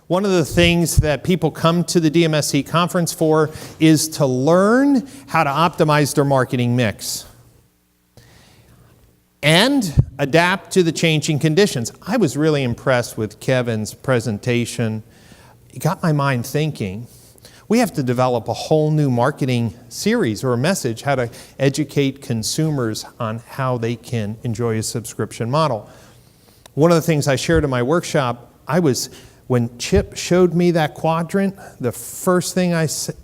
One of the things that people come to the DMSC conference for is to learn how to optimize their marketing mix and adapt to the changing conditions. I was really impressed with Kevin's presentation. It got my mind thinking. We have to develop a whole new marketing series or a message, how to educate consumers on how they can enjoy a subscription model. One of the things I shared in my workshop, when Chip showed me that quadrant, the first thing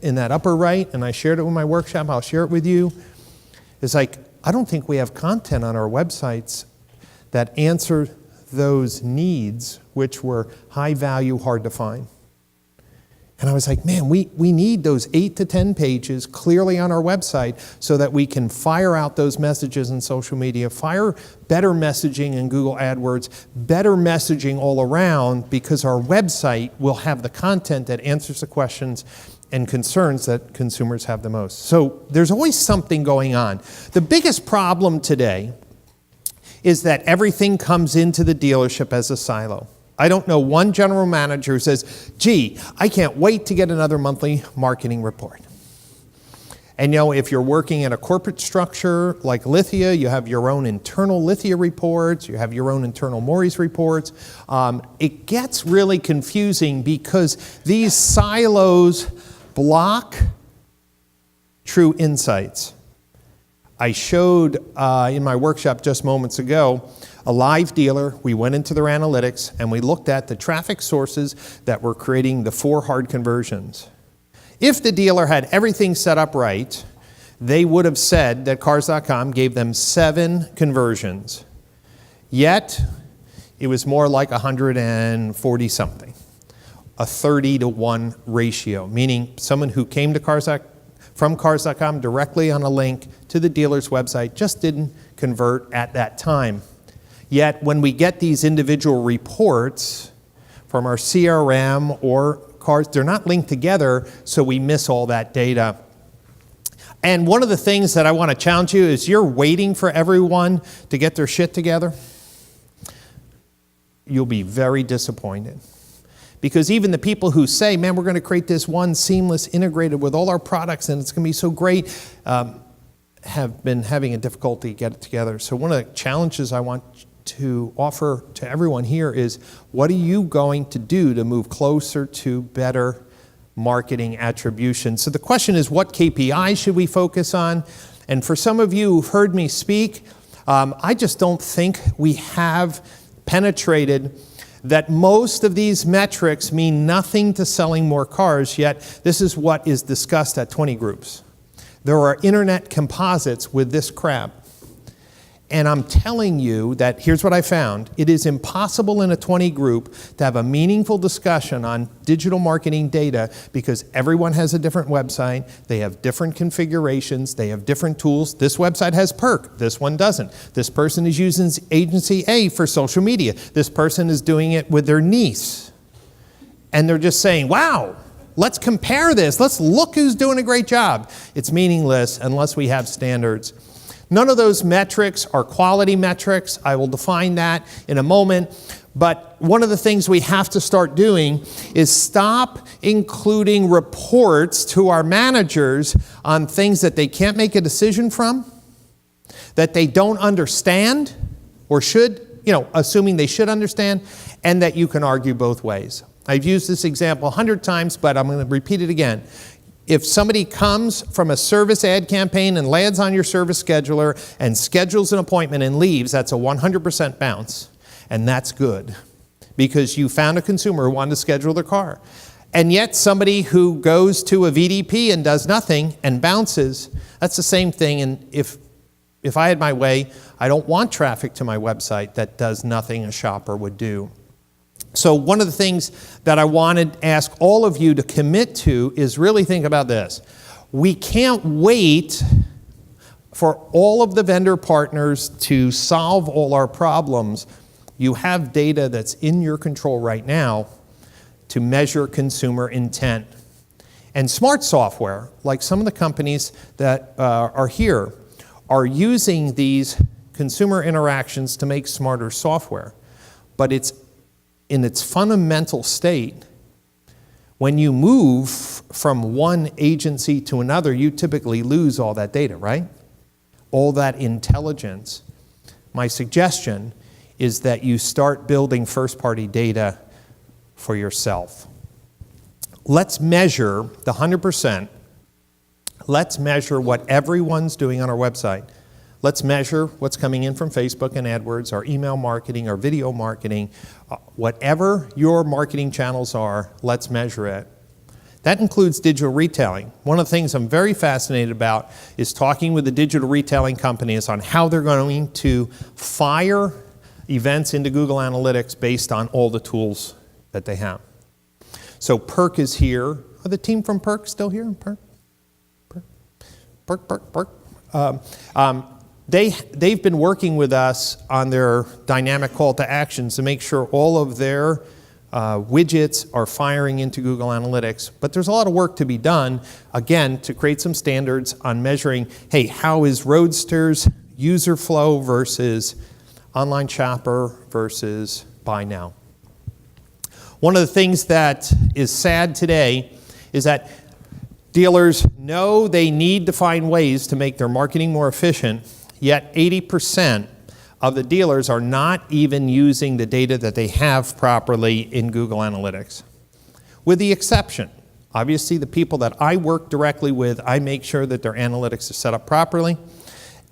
in that upper right, and I shared it with my workshop, I'll share it with you, is like, I don't think we have content on our websites that answer those needs, which were high value, hard to find. And I was like, man, we need those 8 to 10 pages clearly on our website so that we can fire out those messages in social media, fire better messaging in Google AdWords, better messaging all around, because our website will have the content that answers the questions and concerns that consumers have the most. So there's always something going on. The biggest problem today is that everything comes into the dealership as a silo. I don't know one general manager who says, gee, I can't wait to get another monthly marketing report. And you know, if you're working in a corporate structure like Lithia, you have your own internal Lithia reports, you have your own internal Maury's reports. It gets really confusing because these silos block true insights. I showed in my workshop just moments ago a live dealer. We went into their analytics and we looked at the traffic sources that were creating the 4 hard conversions. If the dealer had everything set up right, they would have said that Cars.com gave them 7 conversions. Yet, it was more like 140 something, a 30-to-1 ratio, meaning someone who came to from Cars.com directly on a link to the dealer's website just didn't convert at that time. Yet when we get these individual reports from our CRM or Cars, they're not linked together, so we miss all that data. And one of the things that I want to challenge you is you're waiting for everyone to get their shit together. You'll be very disappointed. Because even the people who say, man, we're going to create this one seamless integrated with all our products and it's going to be so great, have been having a difficulty to get it together. So one of the challenges I want to offer to everyone here is, what are you going to do to move closer to better marketing attribution? So the question is, what KPIs should we focus on? And for some of you who've heard me speak, I just don't think we have penetrated that most of these metrics mean nothing to selling more cars, yet this is what is discussed at 20 groups. There are internet composites with this crap. And I'm telling you that here's what I found. It is impossible in a 20 group to have a meaningful discussion on digital marketing data because everyone has a different website. They have different configurations. They have different tools. This website has perk. This one doesn't. This person is using agency A for social media. This person is doing it with their niece. And they're just saying, wow, let's compare this. Let's look who's doing a great job. It's meaningless unless we have standards. None of those metrics are quality metrics. I will define that in a moment. But one of the things we have to start doing is stop including reports to our managers on things that they can't make a decision from, that they don't understand or should, assuming they should understand, and that you can argue both ways. I've used this example 100 times, but I'm going to repeat it again. If somebody comes from a service ad campaign and lands on your service scheduler and schedules an appointment and leaves, that's a 100% bounce. And that's good because you found a consumer who wanted to schedule their car. And yet somebody who goes to a VDP and does nothing and bounces, that's the same thing. And if I had my way, I don't want traffic to my website that does nothing a shopper would do. So one of the things that I wanted to ask all of you to commit to is really think about this. We can't wait for all of the vendor partners to solve all our problems. You have data that's in your control right now to measure consumer intent. And smart software, like some of the companies that are here, are using these consumer interactions to make smarter software. But it's in its fundamental state, When you move from one agency to another, you typically lose all that data, right? All that intelligence. My suggestion is that you start building first-party data for yourself. Let's measure the 100%. Let's measure what everyone's doing on our website. Let's measure what's coming in from Facebook and AdWords, our email marketing, our video marketing. Whatever your marketing channels are, let's measure it. That includes digital retailing. One of the things I'm very fascinated about is talking with the digital retailing companies on how they're going to fire events into Google Analytics based on all the tools that they have. So Perk is here. Are the team from Perk still here? Perk. They've been working with us on their dynamic call to actions to make sure all of their widgets are firing into Google Analytics. But there's a lot of work to be done, again, to create some standards on measuring, hey, how is Roadster's user flow versus online shopper versus buy now? One of the things that is sad today is that dealers know they need to find ways to make their marketing more efficient, yet 80% of the dealers are not even using the data that they have properly in Google Analytics. With the exception, obviously the people that I work directly with, I make sure that their analytics are set up properly,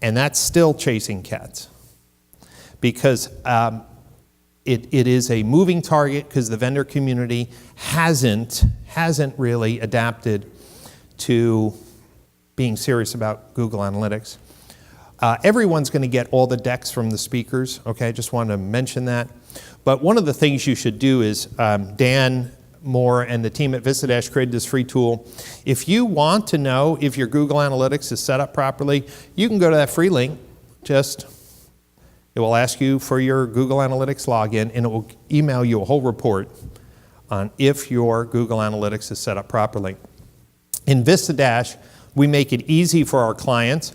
and that's still chasing cats. Because it is a moving target because the vendor community hasn't really adapted to being serious about Google Analytics. Everyone's going to get all the decks from the speakers, okay? I just wanted to mention that. But one of the things you should do is, Dan Moore and the team at VistaDash created this free tool. If you want to know if your Google Analytics is set up properly, you can go to that free link. It will ask you for your Google Analytics login, and it will email you a whole report on if your Google Analytics is set up properly. In VistaDash, we make it easy for our clients.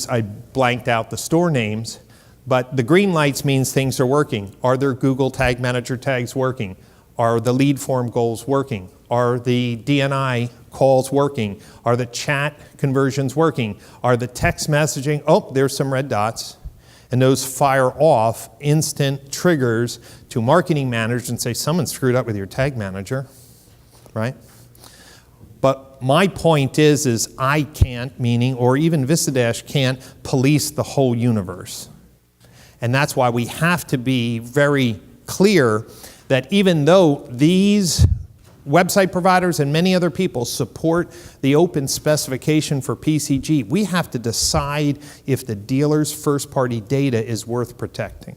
I blanked out the store names, but the green lights means things are working. Are their Google Tag Manager tags working? Are the lead form goals working? Are the DNI calls working? Are the chat conversions working? Are the text messaging? Oh, there's some red dots. And those fire off instant triggers to marketing managers and say, someone screwed up with your tag manager, right? But my point is I can't, or even VistaDash can't police the whole universe. And that's why we have to be very clear that even though these website providers and many other people support the open specification for PCG, we have to decide if the dealer's first-party data is worth protecting.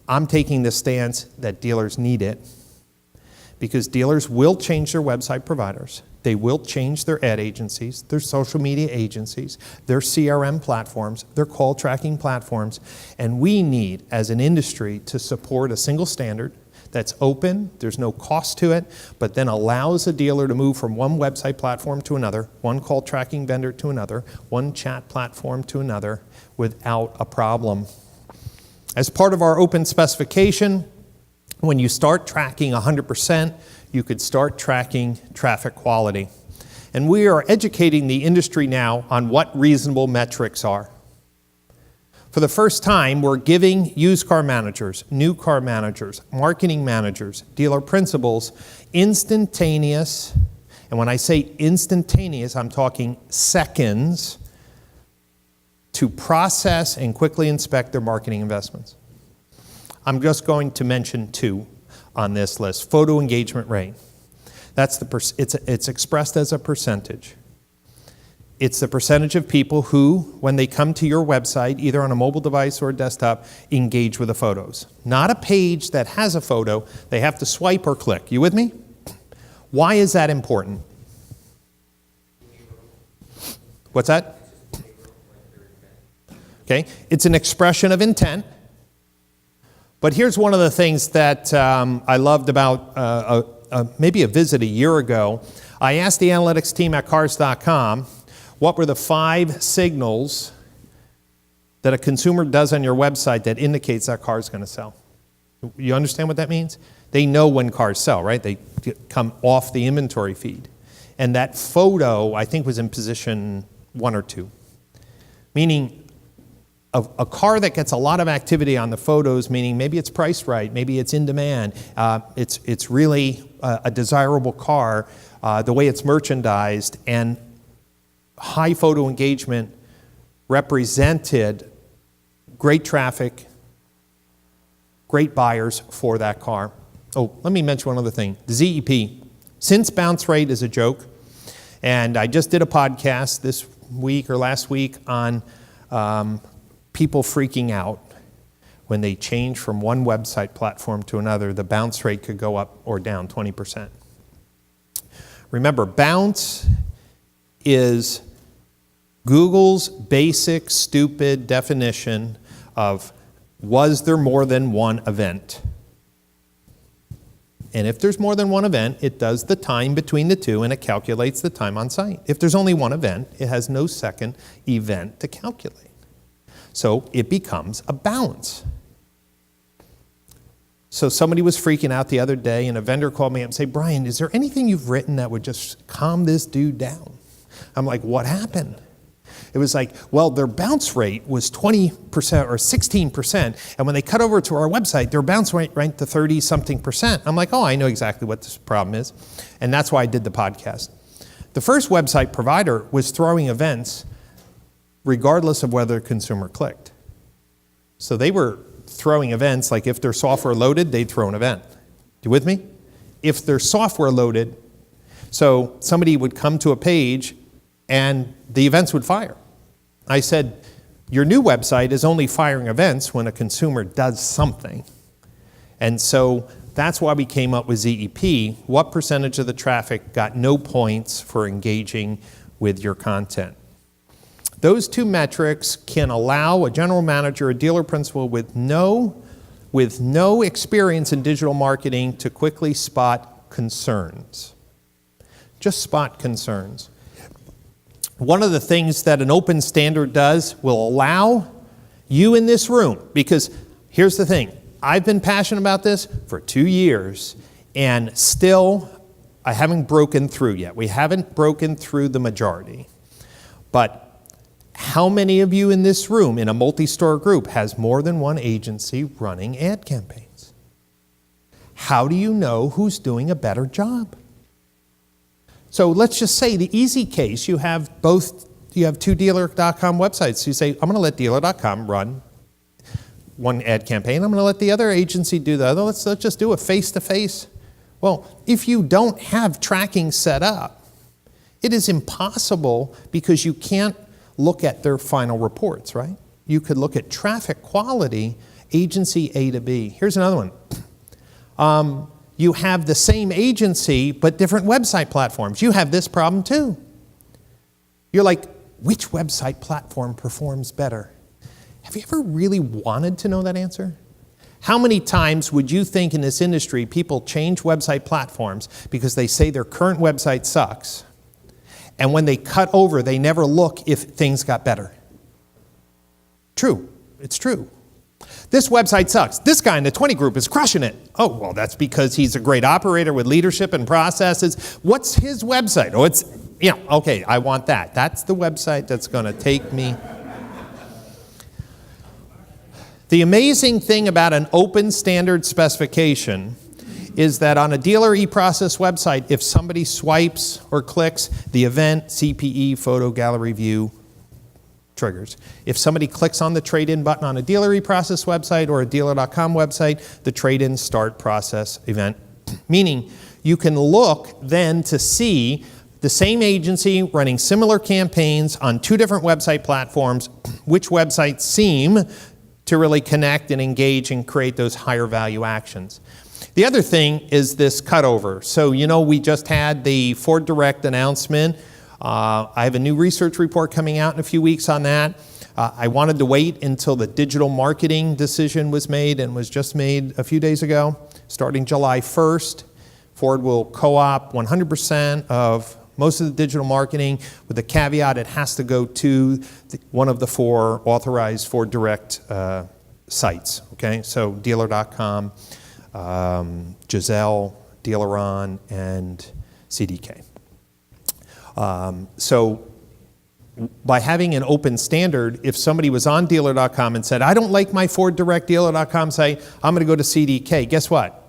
I'm taking the stance that dealers need it because dealers will change their website providers. They will change their ad agencies, their social media agencies, their CRM platforms, their call tracking platforms, and we need, as an industry, to support a single standard that's open, there's no cost to it, but then allows a dealer to move from one website platform to another, one call tracking vendor to another, one chat platform to another without a problem. As part of our open specification, when you start tracking 100%, you could start tracking traffic quality. And we are educating the industry now on what reasonable metrics are. For the first time, we're giving used car managers, new car managers, marketing managers, dealer principals, instantaneous, and when I say instantaneous, I'm talking seconds, to process and quickly inspect their marketing investments. I'm just going to mention two on this list. Photo engagement rate. That's it's expressed as a percentage. It's the percentage of people who, when they come to your website, either on a mobile device or a desktop, engage with the photos. Not a page that has a photo. They have to swipe or click. You with me? Why is that important? What's that? Okay, it's an expression of intent. But here's one of the things that I loved about maybe a visit a year ago. I asked the analytics team at Cars.com, what were the 5 signals that a consumer does on your website that indicates that car is going to sell? You understand what that means? They know when cars sell, right? They come off the inventory feed. And that photo, I think, was in position 1 or 2. Meaning a car that gets a lot of activity on the photos, meaning maybe it's priced right, maybe it's in demand, it's really a desirable car, the way it's merchandised, and high photo engagement represented great traffic, great buyers for that car. Oh, let me mention one other thing. The ZEP. Since bounce rate is a joke, and I just did a podcast this week or last week on people freaking out when they change from one website platform to another. The bounce rate could go up or down 20%. Remember, bounce is Google's basic, stupid definition of was there more than one event? And if there's more than one event, it does the time between the two and it calculates the time on site. If there's only one event, it has no second event to calculate. So it becomes a bounce. So somebody was freaking out the other day and a vendor called me up and said, Brian, is there anything you've written that would just calm this dude down? I'm like, what happened? It was like, well, their bounce rate was 20% or 16%, and when they cut over to our website, their bounce rate went to 30-something%. I'm like, oh, I know exactly what this problem is, and that's why I did the podcast. The first website provider was throwing events regardless of whether a consumer clicked. So they were throwing events, like if their software loaded, they'd throw an event. You with me? If their software loaded, so somebody would come to a page and the events would fire. I said, your new website is only firing events when a consumer does something. And so that's why we came up with ZEP. What percentage of the traffic got no points for engaging with your content? Those two metrics can allow a general manager, a dealer principal with no experience in digital marketing to quickly spot concerns. Just spot concerns. One of the things that an open standard does will allow you in this room, because here's the thing, I've been passionate about this for 2 years, and still I haven't broken through yet. We haven't broken through the majority. But how many of you in this room, in a multi-store group, has more than one agency running ad campaigns? How do you know who's doing a better job? So let's just say the easy case, you have two Dealer.com websites. You say, I'm going to let Dealer.com run one ad campaign. I'm going to let the other agency do the other. Let's just do a face-to-face. Well, if you don't have tracking set up, it is impossible, because you can't look at their final reports, right? You could look at traffic quality, agency A to B. Here's another one. You have the same agency, but different website platforms. You have this problem too. You're like, which website platform performs better? Have you ever really wanted to know that answer? How many times would you think in this industry people change website platforms because they say their current website sucks, and when they cut over, they never look if things got better? True. It's true. This website sucks. This guy in the 20 group is crushing it. Oh, well, that's because he's a great operator with leadership and processes. What's his website? Oh, it's, okay, I want that. That's the website that's going to take me. The amazing thing about an open standard specification is that on a dealer e-process website, if somebody swipes or clicks, the event, CPE, photo, gallery view, triggers. If somebody clicks on the trade-in button on a dealer e-process website or a Dealer.com website, the trade-in start process event. Meaning, you can look then to see the same agency running similar campaigns on two different website platforms, which websites seem to really connect and engage and create those higher value actions. The other thing is this cutover. So, we just had the Ford Direct announcement. I have a new research report coming out in a few weeks on that. I wanted to wait until the digital marketing decision was made, and was just made a few days ago. Starting July 1st, Ford will co-op 100% of most of the digital marketing, with the caveat it has to go to one of the 4 authorized Ford Direct sites. Okay, so Dealer.com, Giselle, Dealeron, and CDK. So by having an open standard, if somebody was on dealer.com and said, I don't like my Ford Direct dealer.com site, I'm going to go to CDK, guess what?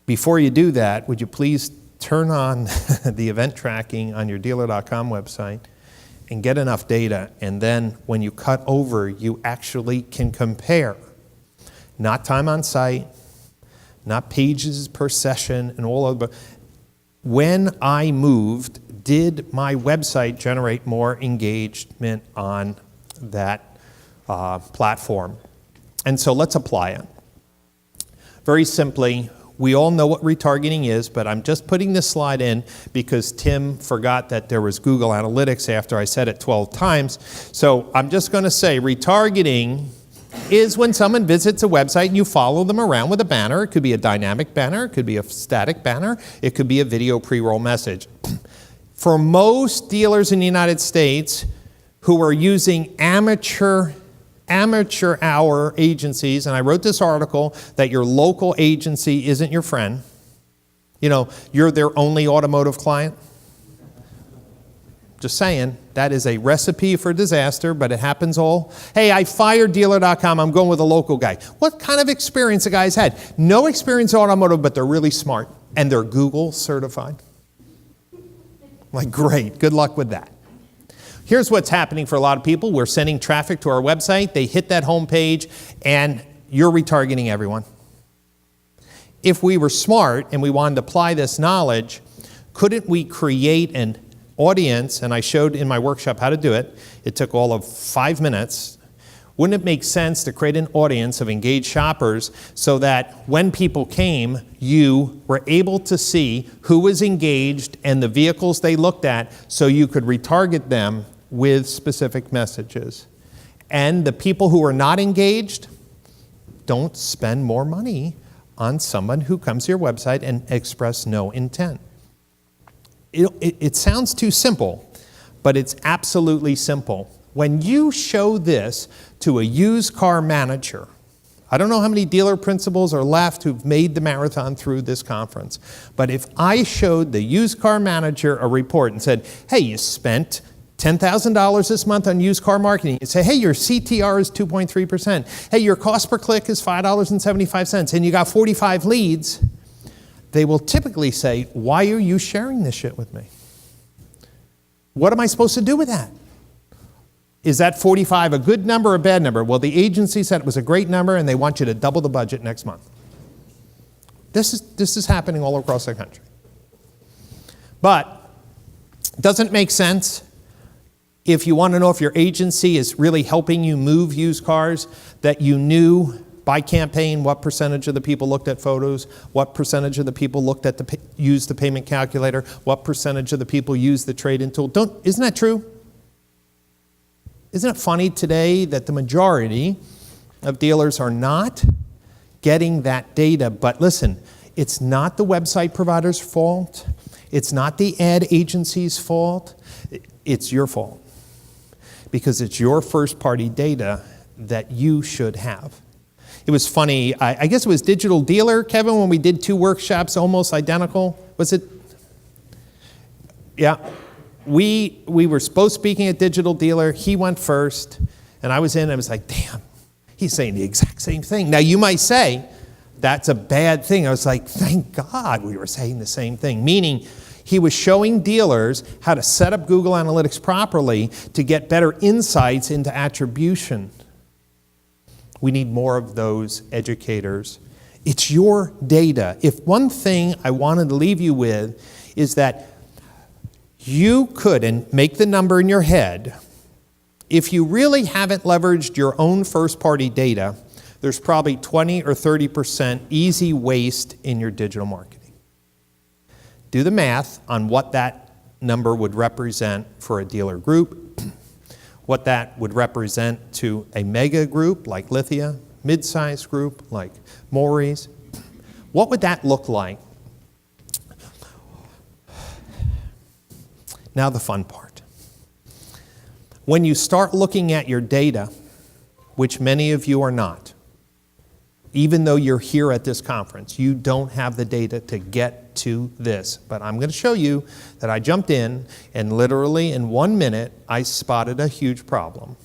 Before you do that, would you please turn on the event tracking on your dealer.com website and get enough data, and then when you cut over, you actually can compare. Not time on site, not pages per session, and all of the. When I moved, did my website generate more engagement on that platform? And so let's apply it. Very simply, we all know what retargeting is, but I'm just putting this slide in because Tim forgot that there was Google Analytics after I said it 12 times. So I'm just going to say retargeting is when someone visits a website and you follow them around with a banner. It could be a dynamic banner, it could be a static banner, it could be a video pre-roll message. For most dealers in the United States who are using amateur hour agencies, and I wrote this article that your local agency isn't your friend. You know, you're their only automotive client. Just saying, that is a recipe for disaster, but it happens all. Hey, I fired dealer.com, I'm going with a local guy. What kind of experience the guy's had? No experience in automotive, but they're really smart, and they're Google certified. Like, great, good luck with that. Here's what's happening for a lot of people. We're sending traffic to our website, they hit that home page, and you're retargeting everyone. If we were smart and we wanted to apply this knowledge, couldn't we create an audience, and I showed in my workshop how to do it. It took all of 5 minutes. Wouldn't it make sense to create an audience of engaged shoppers so that when people came, you were able to see who was engaged and the vehicles they looked at so you could retarget them with specific messages? And the people who are not engaged, don't spend more money on someone who comes to your website and express no intent. It sounds too simple, but it's absolutely simple. When you show this to a used car manager, I don't know how many dealer principals are left who've made the marathon through this conference, but if I showed the used car manager a report and said, hey, you spent $10,000 this month on used car marketing, you say, hey, your CTR is 2.3%, hey, your cost per click is $5.75, and you got 45 leads, they will typically say, why are you sharing this shit with me? What am I supposed to do with that? Is that 45 a good number or a bad number? Well, the agency said it was a great number and they want you to double the budget next month. This is happening all across the country. But doesn't make sense if you want to know if your agency is really helping you move used cars, that you knew by campaign what percentage of the people looked at photos, what percentage of the people looked at used the payment calculator, what percentage of the people used the trade-in tool. Isn't that true? Isn't it funny today that the majority of dealers are not getting that data? But listen, it's not the website provider's fault. It's not the ad agency's fault. It's your fault. Because it's your first-party data that you should have. It was funny, I guess it was Digital Dealer, Kevin, when we did 2 workshops almost identical. Was it? Yeah. We were both speaking at Digital Dealer. He went first, and I was in, and I was like, damn, he's saying the exact same thing. Now, you might say, that's a bad thing. I was like, thank God we were saying the same thing. Meaning, he was showing dealers how to set up Google Analytics properly to get better insights into attribution. We need more of those educators. It's your data. If one thing I wanted to leave you with is that you could, and make the number in your head, if you really haven't leveraged your own first-party data, there's probably 20 or 30% easy waste in your digital marketing. Do the math on what that number would represent for a dealer group, what that would represent to a mega group like Lithia, mid-sized group like Maury's. What would that look like? Now the fun part. When you start looking at your data, which many of you are not, even though you're here at this conference. You don't have the data to get to this. But I'm going to show you that I jumped in, and literally in 1 minute, I spotted a huge problem.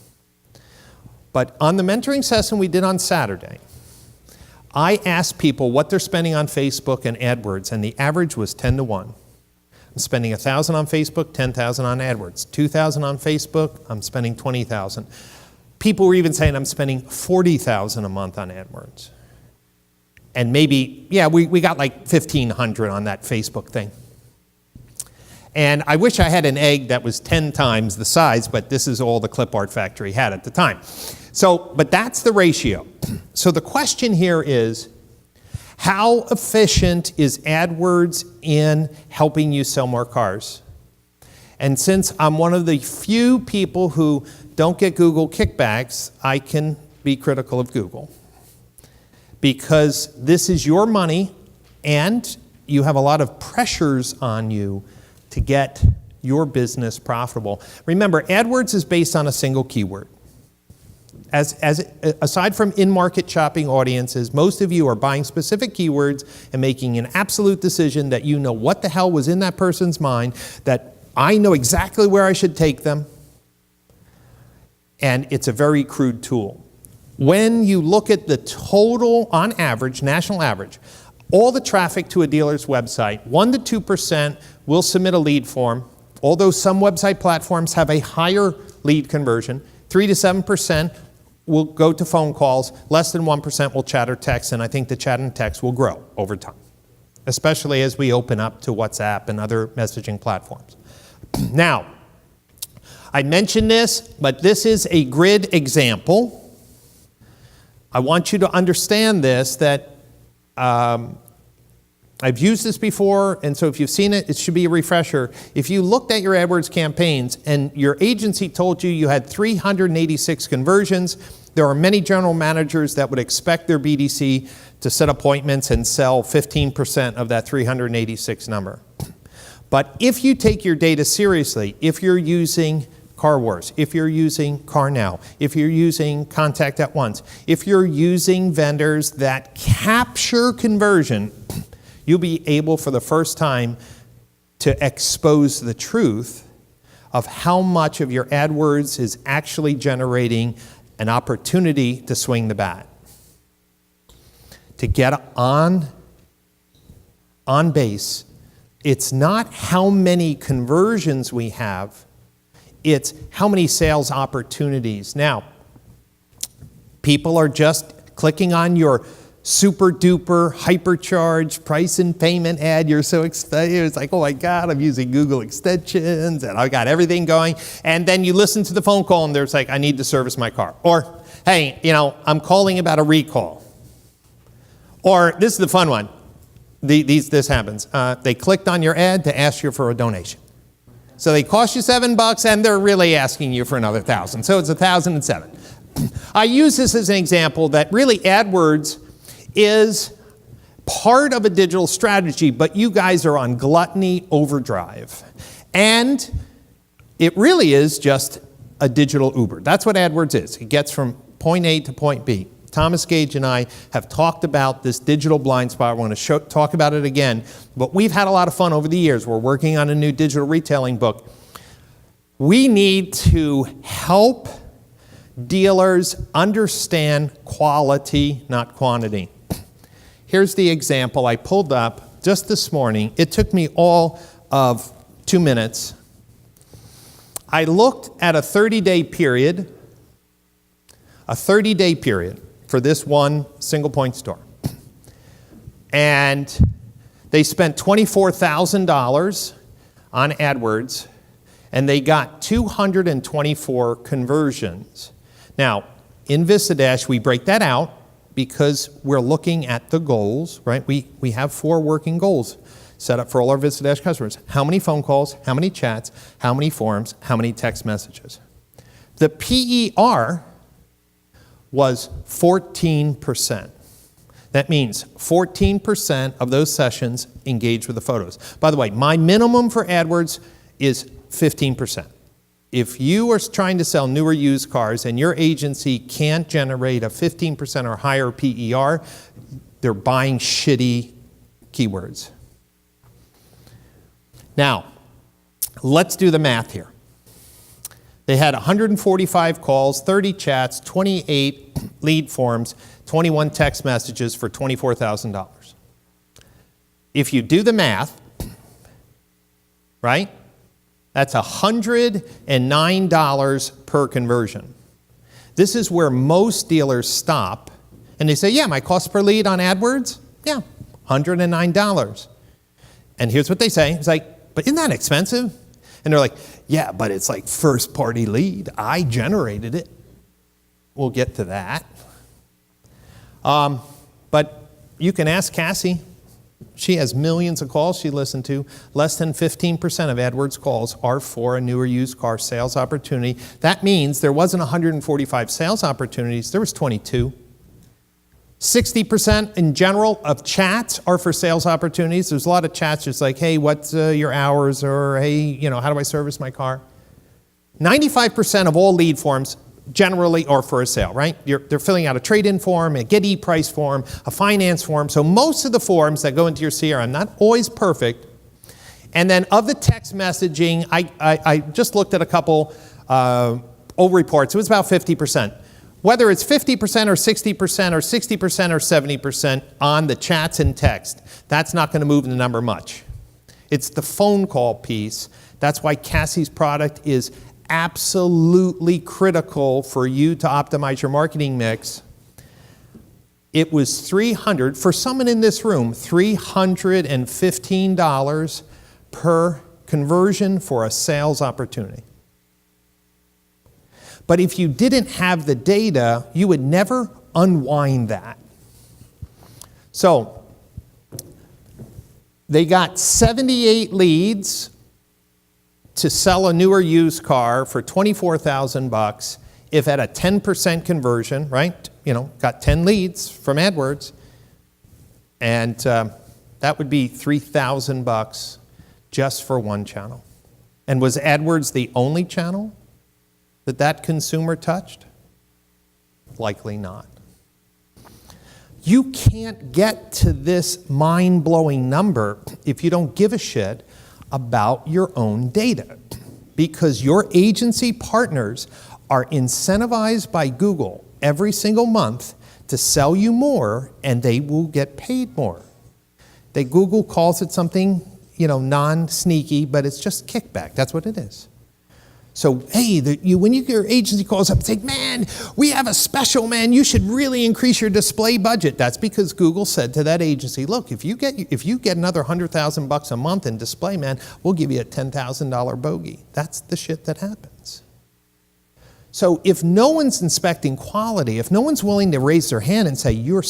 But on the mentoring session we did on Saturday, I asked people what they're spending on Facebook and AdWords, and the average was 10 to 1. I'm spending $1,000 on Facebook, $10,000 on AdWords. $2,000 on Facebook, I'm spending $20,000. People were even saying I'm spending $40,000 a month on AdWords. And maybe, yeah, we got like $1,500 on that Facebook thing. And I wish I had an egg that was 10 times the size, but this is all the clip art factory had at the time. So, but that's the ratio. So the question here is, how efficient is AdWords in helping you sell more cars? And since I'm one of the few people who don't get Google kickbacks, I can be critical of Google. Because this is your money, and you have a lot of pressures on you to get your business profitable. Remember, AdWords is based on a single keyword. Aside from in-market shopping audiences, most of you are buying specific keywords and making an absolute decision that you know what the hell was in that person's mind, that I know exactly where I should take them, and it's a very crude tool. When you look at the total, on average, national average, all the traffic to a dealer's website, 1% to 2% will submit a lead form, although some website platforms have a higher lead conversion. 3% to 7% will go to phone calls, less than 1% will chat or text, and I think the chat and text will grow over time, especially as we open up to WhatsApp and other messaging platforms. Now, I mentioned this, but this is a grid example. I want you to understand this, that I've used this before, and so if you've seen it, it should be a refresher. If you looked at your AdWords campaigns and your agency told you you had 386 conversions, there are many general managers that would expect their BDC to set appointments and sell 15% of that 386 number. But if you take your data seriously, if you're using Car Wars, if you're using Car Now, if you're using Contact at Once, if you're using vendors that capture conversion, you'll be able for the first time to expose the truth of how much of your AdWords is actually generating an opportunity to swing the bat, to get on base. It's not how many conversions we have, it's how many sales opportunities. Now, people are just clicking on your super duper hypercharged price and payment ad. You're so excited. It's like, oh my God, I'm using Google extensions and I got everything going. And then you listen to the phone call and there's like, I need to service my car. Or, hey, I'm calling about a recall. Or this is the fun one. This happens. They clicked on your ad to ask you for a donation. So they cost you $7 and they're really asking you for another $1,000. So it's $1,007. I use this as an example that really AdWords is part of a digital strategy, but you guys are on gluttony overdrive. And it really is just a digital Uber. That's what AdWords is. It gets from point A to point B. Thomas Gage and I have talked about this digital blind spot. We're going to talk about it again. But we've had a lot of fun over the years. We're working on a new digital retailing book. We need to help dealers understand quality, not quantity. Here's the example I pulled up just this morning. It took me all of 2 minutes. I looked at a 30-day period, for this one single point store. And they spent $24,000 on AdWords, and they got 224 conversions. Now, in VistaDash, we break that out because we're looking at the goals, right? We have 4 working goals set up for all our VistaDash customers. How many phone calls, how many chats, how many forums, how many text messages. The PER was 14%. That means 14% of those sessions engage with the photos. By the way, my minimum for AdWords is 15%. If you are trying to sell newer used cars and your agency can't generate a 15% or higher PER, they're buying shitty keywords. Now, let's do the math here. They had 145 calls, 30 chats, 28 lead forms, 21 text messages for $24,000. If you do the math, right, that's $109 per conversion. This is where most dealers stop, and they say, yeah, my cost per lead on AdWords, yeah, $109. And here's what they say. It's like, but isn't that expensive? And they're like, yeah, but it's like first-party lead. I generated it. We'll get to that. But you can ask Cassie. She has millions of calls she listened to. Less than 15% of AdWords calls are for a newer used car sales opportunity. That means there wasn't 145 sales opportunities. There was 22. 60% in general of chats are for sales opportunities. There's a lot of chats just like, hey, what's your hours? Or, hey, how do I service my car? 95% of all lead forms generally are for a sale, right? They're filling out a trade-in form, a get e-price form, a finance form. So most of the forms that go into your CRM, not always perfect. And then of the text messaging, I just looked at a couple old reports. It was about 50%. Whether it's 50% or 60% or 60% or 70% on the chats and text, that's not going to move the number much. It's the phone call piece. That's why Cassie's product is absolutely critical for you to optimize your marketing mix. It was $300, for someone in this room, $315 per conversion for a sales opportunity. But if you didn't have the data, you would never unwind that. So they got 78 leads to sell a newer used car for $24,000 if at a 10% conversion, right? Got 10 leads from AdWords, and that would be $3,000 just for one channel. And was AdWords the only channel that consumer touched? Likely not. You can't get to this mind-blowing number if you don't give a shit about your own data, because your agency partners are incentivized by Google every single month to sell you more, and they will get paid more. Google calls it something, non-sneaky, but it's just kickback. That's what it is. So, hey, when your agency calls up and says, man, we have a special, man, you should really increase your display budget. That's because Google said to that agency, look, if you get another $100,000 a month in display, man, we'll give you a $10,000 bogey. That's the shit that happens. So if no one's inspecting quality, if no one's willing to raise their hand and say, you're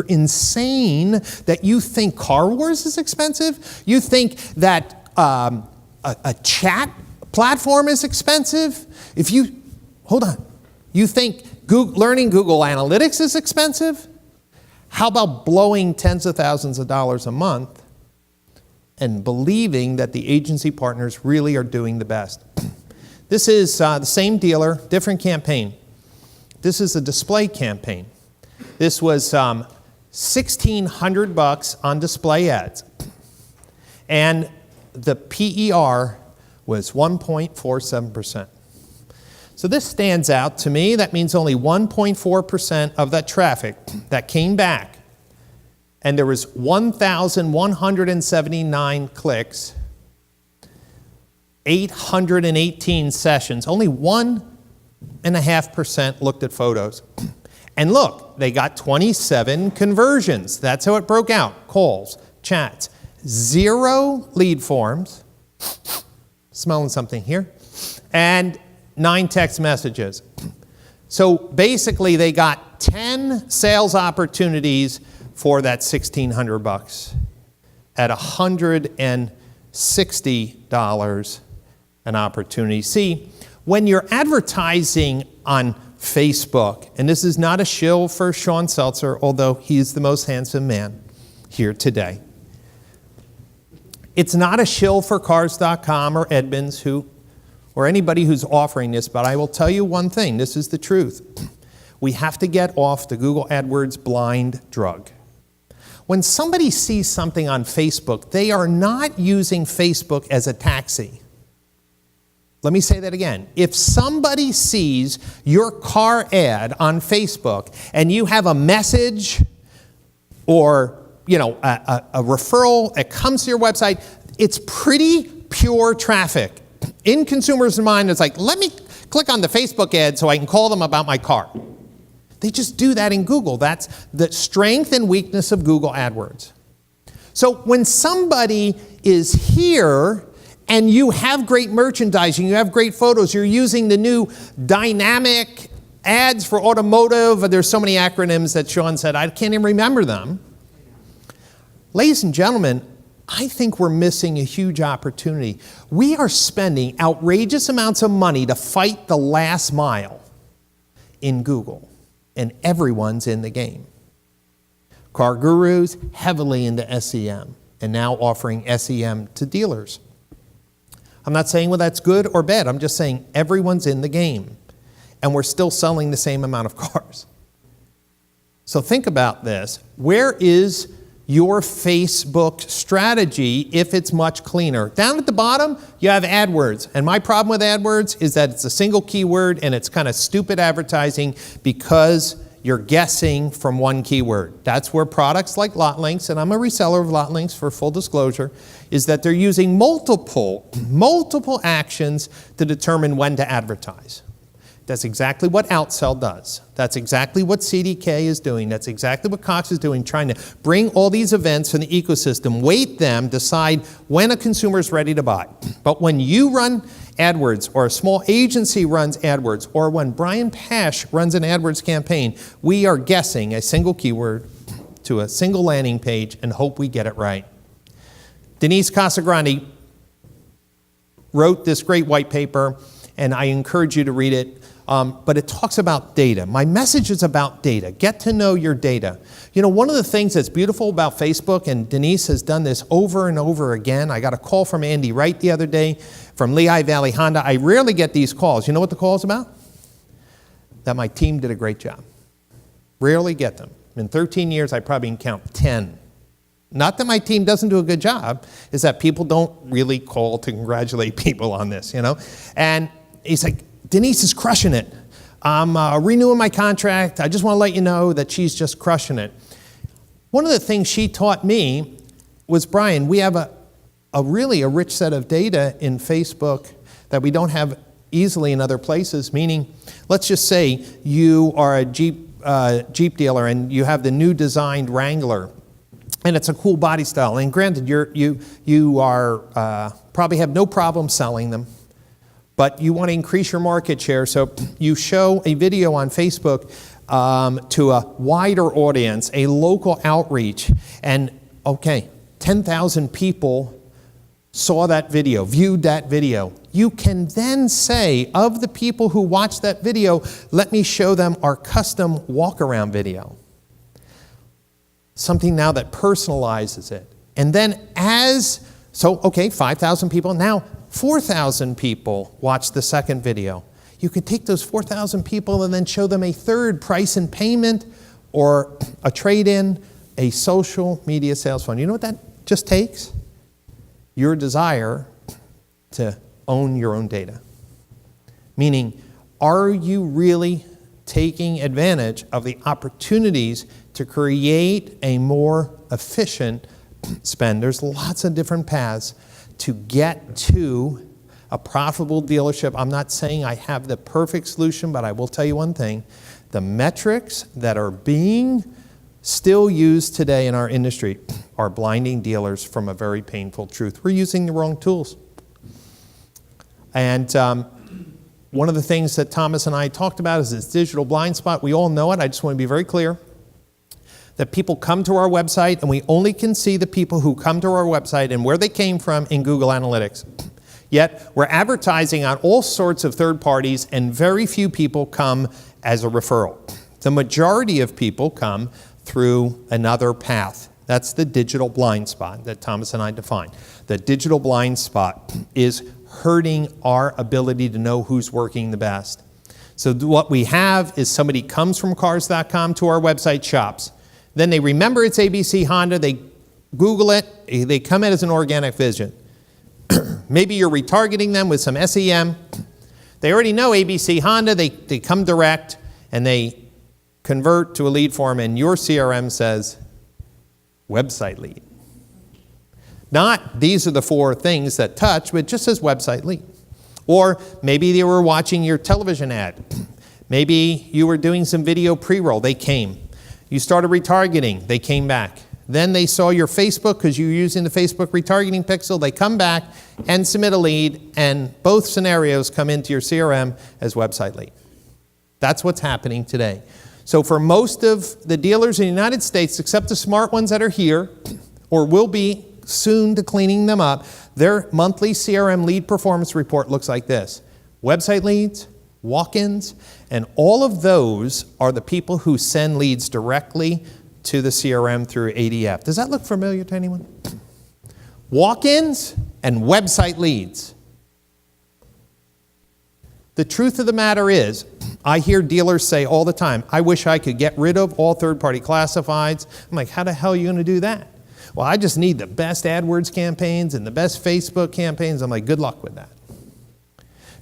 insane that you think Car Wars is expensive, you think that a chat platform is expensive, you think learning Google Analytics is expensive, how about blowing tens of thousands of dollars a month and believing that the agency partners really are doing the best? This is the same dealer, different campaign. This is a display campaign. This was $1,600 on display ads. And the PER was 1.47%. So this stands out to me. That means only 1.4% of that traffic that came back. And there was 1,179 clicks, 818 sessions. Only 1.5% looked at photos. And look, they got 27 conversions. That's how it broke out. Calls, chats, 0 lead forms. Smelling something here. And 9 text messages. So basically they got 10 sales opportunities for that $1,600 at $160 an opportunity. See, when you're advertising on Facebook, and this is not a shill for Sean Seltzer, although he's the most handsome man here today. It's not a shill for Cars.com or Edmunds, who or anybody who's offering this, but I will tell you one thing. This is the truth. We have to get off the Google AdWords blind drug. When somebody sees something on Facebook, they are not using Facebook as a taxi. Let me say that again. If somebody sees your car ad on Facebook and you have a message or a referral that comes to your website, it's pretty pure traffic. In consumers' mind, it's like, let me click on the Facebook ad so I can call them about my car. They just do that in Google. That's the strength and weakness of Google AdWords. So when somebody is here and you have great merchandising, you have great photos, you're using the new dynamic ads for automotive, there's so many acronyms that Sean said, I can't even remember them. Ladies and gentlemen, I think we're missing a huge opportunity. We are spending outrageous amounts of money to fight the last mile in Google. And everyone's in the game. Car Gurus, heavily into SEM, and now offering SEM to dealers. I'm not saying, well, that's good or bad. I'm just saying everyone's in the game, and we're still selling the same amount of cars. So think about this. Where is your Facebook strategy if it's much cleaner? Down at the bottom, you have AdWords. And my problem with AdWords is that it's a single keyword and it's kind of stupid advertising because you're guessing from one keyword. That's where products like LotLinks, and I'm a reseller of LotLinks for full disclosure, is that they're using multiple actions to determine when to advertise. That's exactly what Outsell does. That's exactly what CDK is doing. That's exactly what Cox is doing, trying to bring all these events from the ecosystem, weight them, decide when a consumer is ready to buy. But when you run AdWords, or a small agency runs AdWords, or when Brian Pasch runs an AdWords campaign, we are guessing a single keyword to a single landing page and hope we get it right. Denise Casagrande wrote this great white paper, and I encourage you to read it. But it talks about data. My message is about data. Get to know your data. You know, one of the things that's beautiful about Facebook, and Denise has done this over and over again. I got a call from Andy Wright the other day from Lehigh Valley Honda. I rarely get these calls. You know what the call is about? That my team did a great job. Rarely get them. In 13 years, I probably can count 10. Not that my team doesn't do a good job, is that people don't really call to congratulate people on this, you know? And he's like, Denise is crushing it. I'm renewing my contract. I just want to let you know that she's just crushing it. One of the things she taught me was, Brian, we have a really rich set of data in Facebook that we don't have easily in other places, meaning, let's just say you are a Jeep dealer and you have the new designed Wrangler, and it's a cool body style. And granted, you are probably have no problem selling them, but you want to increase your market share, so you show a video on Facebook to a wider audience, a local outreach, and okay, 10,000 people saw that video, viewed that video. You can then say, of the people who watched that video, let me show them our custom walk-around video. Something now that personalizes it. And then okay, 5,000 people, now 4,000 people watch the second video. You could take those 4,000 people and then show them a third price and payment or a trade-in, a social media sales funnel. You know what that just takes? Your desire to own your own data. Meaning, are you really taking advantage of the opportunities to create a more efficient spend? There's lots of different paths to get to a profitable dealership. I'm not saying I have the perfect solution, but I will tell you one thing. The metrics that are being still used today in our industry are blinding dealers from a very painful truth. We're using the wrong tools. And one of the things that Thomas and I talked about is this digital blind spot. We all know it. I just want to be very clear that people come to our website, and we only can see the people who come to our website and where they came from in Google Analytics. Yet, we're advertising on all sorts of third parties, and very few people come as a referral. The majority of people come through another path. That's the digital blind spot that Thomas and I defined. The digital blind spot is hurting our ability to know who's working the best. So what we have is somebody comes from cars.com to our website, shops. Then they remember it's ABC Honda, they Google it, they come in as an organic vision. Maybe you're retargeting them with some SEM. They already know ABC Honda, they come direct, and they convert to a lead form, and your CRM says, website lead. Not these are the 4 things that touch, but just says website lead. Or maybe they were watching your television ad. Maybe you were doing some video pre-roll, they came. You started retargeting, they came back. Then they saw your Facebook because you're using the Facebook retargeting pixel. They come back and submit a lead, and both scenarios come into your CRM as website lead. That's what's happening today. So for most of the dealers in the United States, except the smart ones that are here, or will be soon to cleaning them up, their monthly CRM lead performance report looks like this. Website leads, walk-ins, and all of those are the people who send leads directly to the CRM through ADF. Does that look familiar to anyone? Walk-ins and website leads. The truth of the matter is, I hear dealers say all the time, I wish I could get rid of all third-party classifieds. I'm like, how the hell are you going to do that? Well, I just need the best AdWords campaigns and the best Facebook campaigns. I'm like, good luck with that.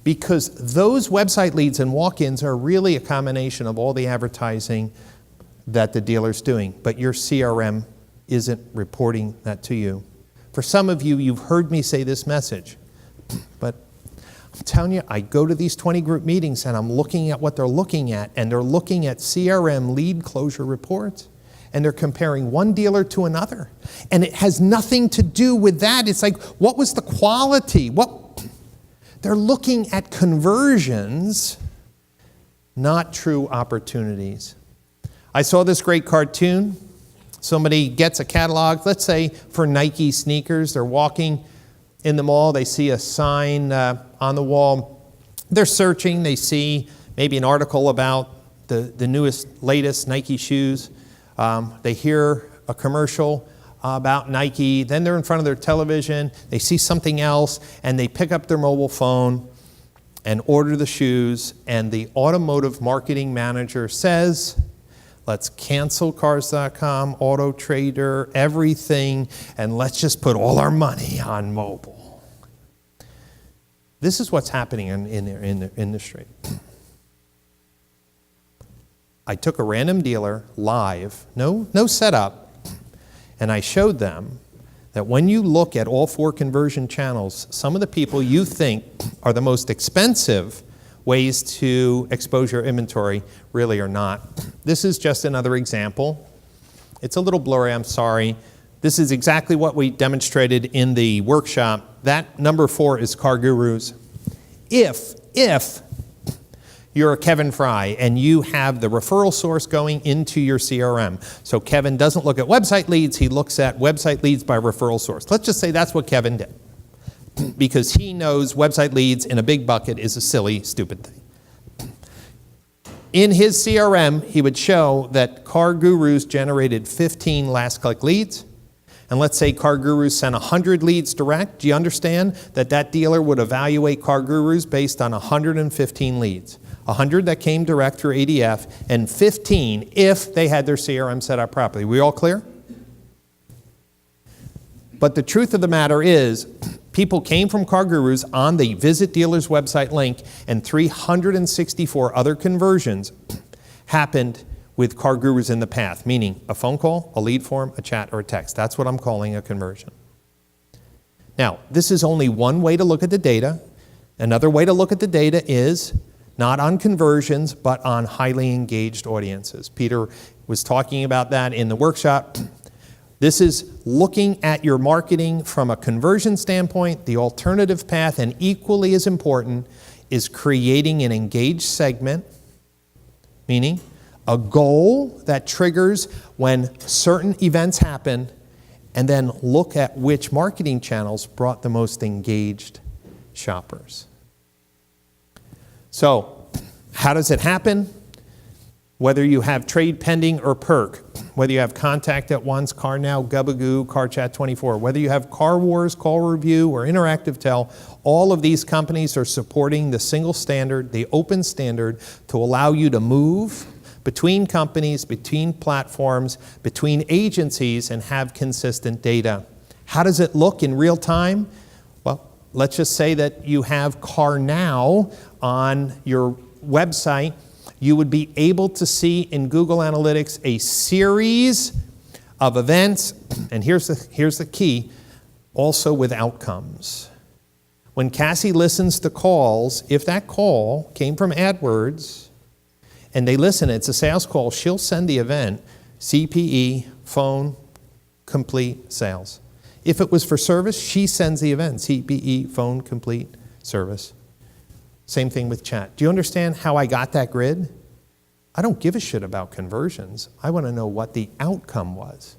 Because those website leads and walk-ins are really a combination of all the advertising that the dealer's doing, but your CRM isn't reporting that to you. For some of you, you've heard me say this message, but I'm telling you, I go to these 20 group meetings and I'm looking at what they're looking at, and they're looking at CRM lead closure reports, and they're comparing one dealer to another. And it has nothing to do with that. It's like, what was the quality? They're looking at conversions, not true opportunities. I saw this great cartoon. Somebody gets a catalog, let's say for Nike sneakers. They're walking in the mall. They see a sign on the wall. They're searching. They see maybe an article about the newest, latest Nike shoes. They hear a commercial about Nike. Then they're in front of their television. They see something else, and they pick up their mobile phone and order the shoes. And the automotive marketing manager says, let's cancel Cars.com, Auto Trader, everything, and let's just put all our money on mobile. This is what's happening in the industry. I took a random dealer live, no setup, and I showed them that when you look at all 4 conversion channels, some of the people you think are the most expensive ways to expose your inventory really are not. This is just another example. It's a little blurry, I'm sorry. This is exactly what we demonstrated in the workshop. That number 4 is Car Gurus. If you're a Kevin Fry and you have the referral source going into your CRM, so Kevin doesn't look at website leads, he looks at website leads by referral source. Let's just say that's what Kevin did, because he knows website leads in a big bucket is a silly, stupid thing. In his CRM, he would show that Car Gurus generated 15 last-click leads. And let's say Car Gurus sent 100 leads direct. Do you understand that that dealer would evaluate Car Gurus based on 115 leads? 100 that came direct through ADF, and 15 if they had their CRM set up properly. We all clear? But the truth of the matter is, people came from Car Gurus on the Visit Dealer's website link, and 364 other conversions happened with Car Gurus in the path, meaning a phone call, a lead form, a chat, or a text. That's what I'm calling a conversion. Now, this is only one way to look at the data. Another way to look at the data is not on conversions, but on highly engaged audiences. Peter was talking about that in the workshop. This is looking at your marketing from a conversion standpoint, the alternative path, and equally as important is creating an engaged segment, meaning a goal that triggers when certain events happen, and then look at which marketing channels brought the most engaged shoppers. So, how does it happen? Whether you have trade pending or perk, whether you have Contact at Once, Car Now, Gubagoo, CarChat24, whether you have Car Wars, Call Review, or Interactive Tell, all of these companies are supporting the single standard, the open standard, to allow you to move between companies, between platforms, between agencies, and have consistent data. How does it look in real time? Well, let's just say that you have Car Now on your website. You would be able to see in Google Analytics a series of events, and here's the key, also with outcomes. When Cassie listens to calls, if that call came from AdWords, and they listen, it's a sales call, she'll send the event, CPE, phone, complete, sales. If it was for service, she sends the event, CPE, phone, complete, service. Same thing with chat. Do you understand how I got that grid? I don't give a shit about conversions. I want to know what the outcome was.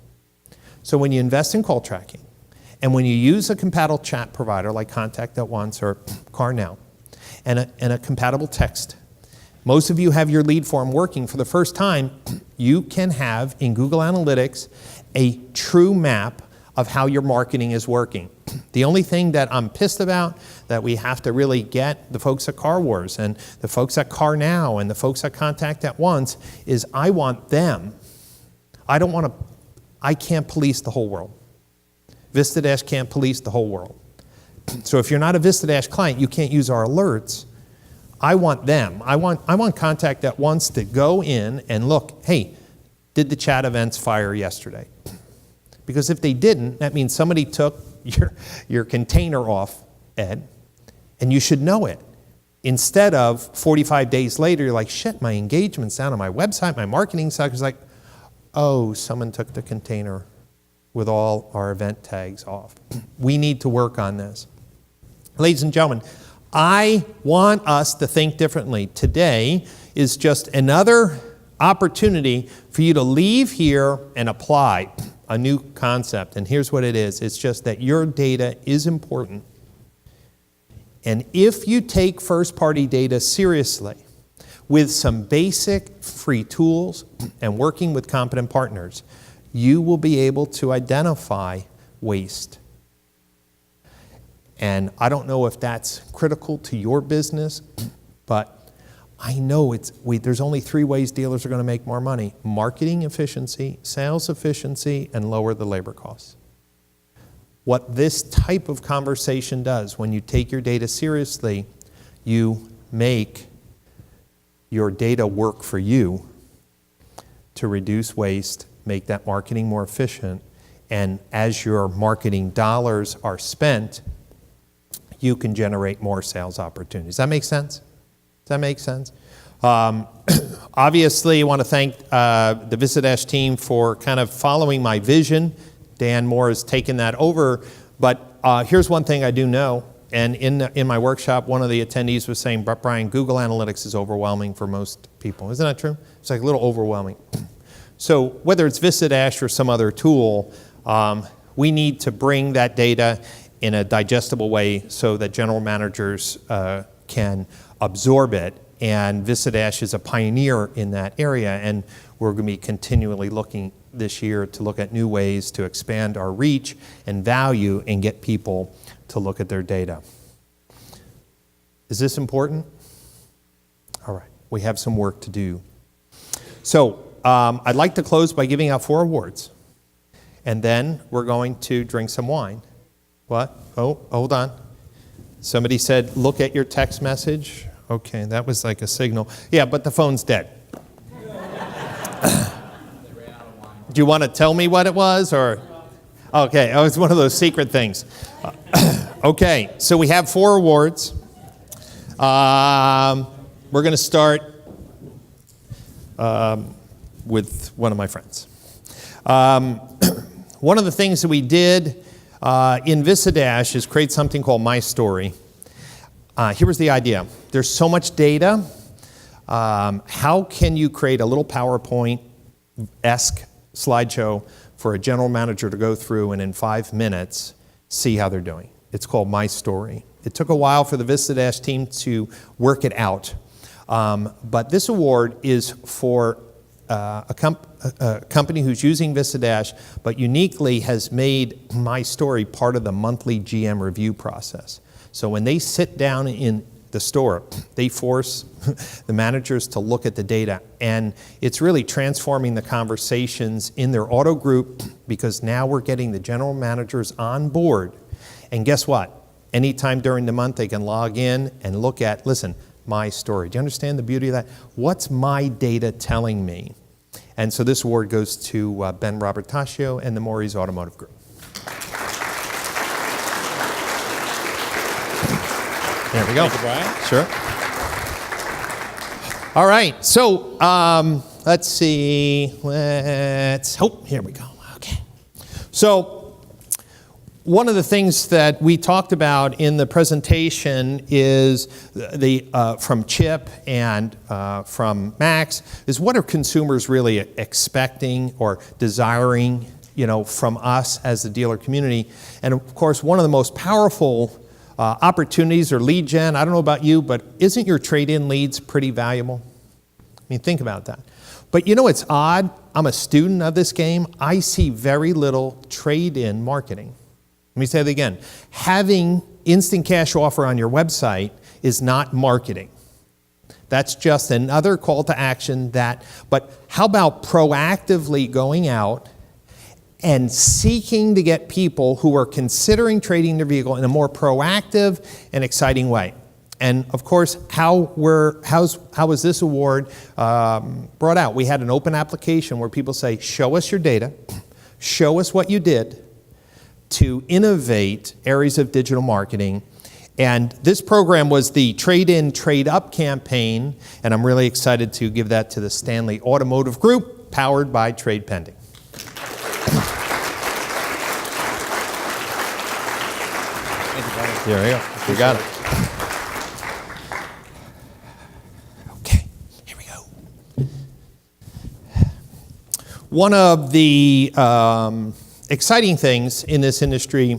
So when you invest in call tracking, and when you use a compatible chat provider like Contact at Once or Car Now, and a compatible text, most of you have your lead form working for the first time, you can have in Google Analytics a true map of how your marketing is working. The only thing that I'm pissed about that we have to really get the folks at Car Wars and the folks at Car Now and the folks at Contact at Once is I want them. I can't police the whole world. VistaDash can't police the whole world. So if you're not a VistaDash client, you can't use our alerts. I want them. I want Contact at Once to go in and look, hey, did the chat events fire yesterday? Because if they didn't, that means somebody took your container off, Ed, and you should know it. Instead of 45 days later, you're like, shit, my engagement's down on my website, my marketing site is like, oh, someone took the container with all our event tags off. We need to work on this. Ladies and gentlemen, I want us to think differently. Today is just another opportunity for you to leave here and apply a new concept. And here's what it is. It's just that your data is important. And if you take first-party data seriously with some basic free tools and working with competent partners, you will be able to identify waste. And I don't know if that's critical to your business, but I know there's only 3 ways dealers are going to make more money: marketing efficiency, sales efficiency, and lower the labor costs. What this type of conversation does, when you take your data seriously, you make your data work for you to reduce waste, make that marketing more efficient, and as your marketing dollars are spent, you can generate more sales opportunities. Does that make sense? Does that make sense? Obviously, I want to thank the VistaDash team for kind of following my vision. Dan Moore has taken that over. But here's one thing I do know. And in my workshop, one of the attendees was saying, but Brian, Google Analytics is overwhelming for most people. Isn't that true? It's like a little overwhelming. So whether it's VistaDash or some other tool, we need to bring that data in a digestible way so that general managers can absorb it. And VistaDash is a pioneer in that area, and we're going to be continually looking this year to look at new ways to expand our reach and value and get people to look at their data. Is this important? All right, we have some work to do. So I'd like to close by giving out 4 awards, and then we're going to drink some wine. What? Oh, hold on. Somebody said, look at your text message. Okay, that was like a signal. Yeah, but the phone's dead. Do you want to tell me what it was, or? Okay, oh, it's one of those secret things. Okay, so we have 4 awards. We're going to start with one of my friends. One of the things that we did in VistaDash is create something called My Story. Here was the idea. There's so much data. How can you create a little PowerPoint-esque slideshow for a general manager to go through and in 5 minutes see how they're doing? It's called My Story. It took a while for the VistaDash team to work it out. But this award is for a company who's using VistaDash, but uniquely has made my story part of the monthly GM review process. So when they sit down in the store, they force the managers to look at the data, and it's really transforming the conversations in their auto group, because now we're getting the general managers on board. And guess what? Anytime during the month they can log in and look at, listen, my story. Do you understand the beauty of that? What's my data telling me? And so this award goes to Ben Robertaccio and the Maury's Automotive Group. There we go. Thank you, Brian. Sure. All right. So let's see. Here we go. Okay. So one of the things that we talked about in the presentation is from Chip and from Max is, what are consumers really expecting or desiring, from us as the dealer community? And of course, one of the most powerful opportunities or lead gen, I don't know about you, but isn't your trade-in leads pretty valuable? I mean, think about that. But it's odd. I'm a student of this game. I see very little trade-in marketing. Let me say that again. Having instant cash offer on your website is not marketing. That's just another call to action but how about proactively going out and seeking to get people who are considering trading their vehicle in a more proactive and exciting way? And of course, how was this award brought out? We had an open application where people say, show us your data, show us what you did to innovate areas of digital marketing. And this program was the Trade-In, Trade-Up campaign, and I'm really excited to give that to the Stanley Automotive Group, powered by Trade Pending. There we go. We got it. Okay, here we go. One of the exciting things in this industry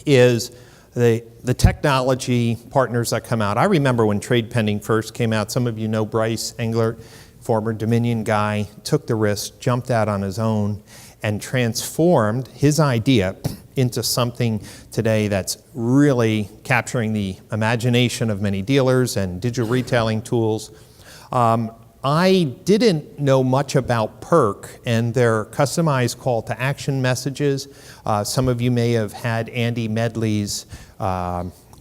is the technology partners that come out. I remember when Trade Pending first came out. Some of you know Bryce Englert, former Dominion guy, took the risk, jumped out on his own, and transformed his idea into something today that's really capturing the imagination of many dealers and digital retailing tools. I didn't know much about Perk and their customized call to action messages. Some of you may have had Andy Medley's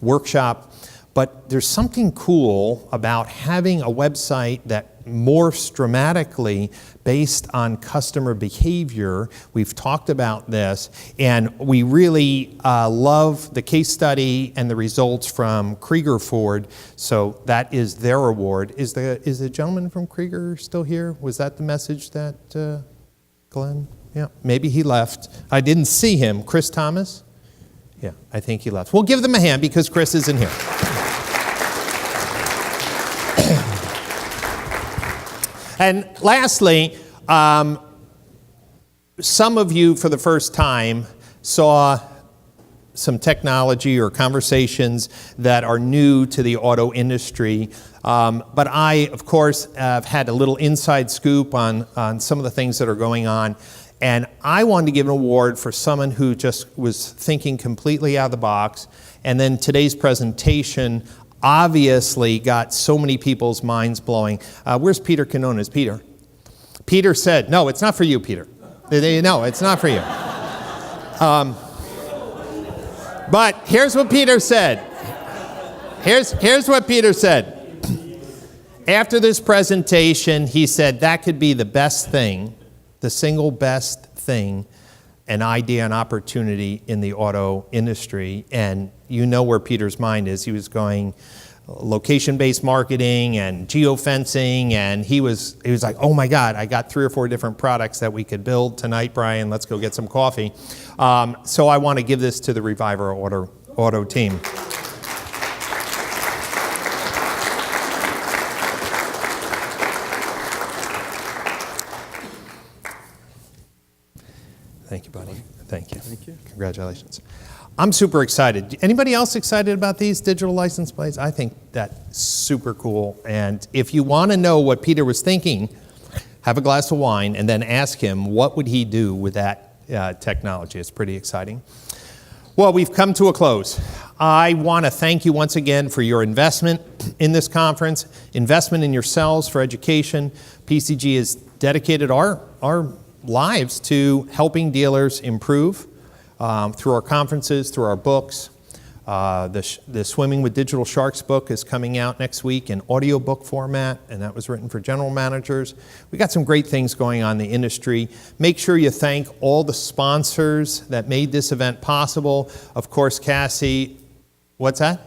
workshop, but there's something cool about having a website that morphs dramatically based on customer behavior. We've talked about this, and we really love the case study and the results from Krieger Ford. So that is their award. Is the gentleman from Krieger still here? Was that the message that Glenn? Yeah, maybe he left. I didn't see him. Chris Thomas? Yeah, I think he left. We'll give them a hand because Chris isn't here. And lastly, some of you for the first time saw some technology or conversations that are new to the auto industry. But I, of course, have had a little inside scoop on some of the things that are going on. And I wanted to give an award for someone who just was thinking completely out of the box. And then today's presentation obviously got so many people's minds blowing. Where's Peter Canones? Peter? Peter said, no, it's not for you, Peter. No, it's not for you. But here's what Peter said. Here's what Peter said. After this presentation, he said that could be the best thing, the single best thing, an idea, an opportunity in the auto industry. And you know where Peter's mind is. He was going location-based marketing and geofencing, and he was like, oh my God, I got 3 or 4 different products that we could build tonight, Brian. Let's go get some coffee. So I want to give this to the Reviver Auto team. Thank you, buddy. Thank you. Thank you. Congratulations. I'm super excited. Anybody else excited about these digital license plates? I think that's super cool. And if you want to know what Peter was thinking, have a glass of wine, and then ask him what would he do with that technology. It's pretty exciting. Well, we've come to a close. I want to thank you once again for your investment in this conference, investment in yourselves for education. PCG has dedicated our lives to helping dealers improve through our conferences, through our books. The Swimming with Digital Sharks book is coming out next week in audiobook format, and that was written for general managers. We got some great things going on in the industry. Make sure you thank all the sponsors that made this event possible. Of course, Cassie, what's that?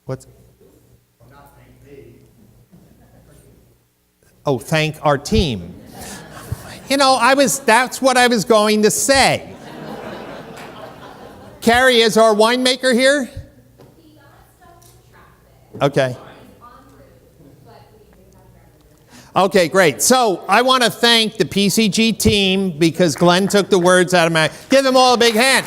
What's? Not thank me. Oh, thank our team. You know, that's what I was going to say. Carrie, is our winemaker here? He got stuck in traffic. Okay. He's en route, but we do have Okay, great. So I want to thank the PCG team because Glenn took the words out of my... Give them all a big hand.